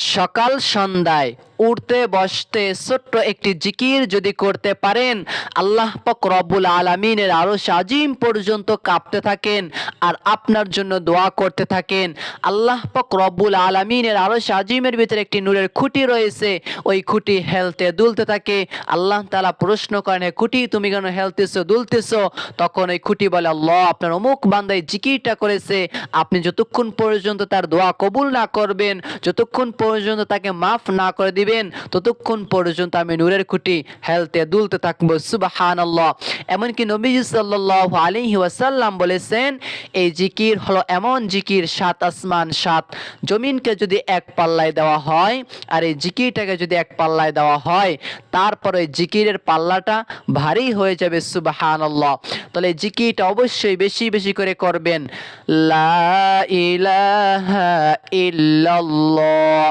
সকাল সন্ধ্যায় উঠতে বসতে ছোট্ট একটি জিকির যদি করতে পারেন, আল্লাহ পাক রব্বুল আলামিনের আরশ আজিম পর্যন্ত কাঁপতে থাকেন আর আপনার জন্য দোয়া করতে থাকেন। আল্লাহ পাক রব্বুল আলামিনের আরশ আজিমের ভিতরে একটি নূরের খুঁটি রয়েছে, ওই খুঁটি হেলতে দুলতে থাকে। আল্লাহ তাআলা প্রশ্ন করেন, হে খুঁটি তুমি কেন হেলতেছো দুলতেছো? তখন ওই খুঁটি বলে, আল্লাহ আপনার অমুক বান্দায় জিকিরটা করেছে, আপনি যতক্ষণ পর্যন্ত তার দোয়া কবুল না করবেন, যতক্ষণ পর্যন্ত তাকে মাফ না করে দিবেন, ততক্ষণ পর্যন্ত আমি নূরের খুঁটি হেলতে দুলতে থাকবো। সুবহানাল্লাহ। এমনকি নবীজি সাল্লাল্লাহু আলাইহি ওয়াসাল্লাম বলেছেন, এই জিকির হলো এমন জিকির, সাত আসমান সাত জমিনকে যদি এক পাল্লায় দেওয়া হয় আর এই জিকিরটাকে যদি এক পাল্লায় দেওয়া হয়, তারপরে জিকিরের পাল্লাটা ভারী হয়ে যাবে। সুবহানাল্লাহ। তাহলে জিকিরটা অবশ্যই বেশি বেশি করে করবেন। লা ইলাহা ইল্লাল্লাহ।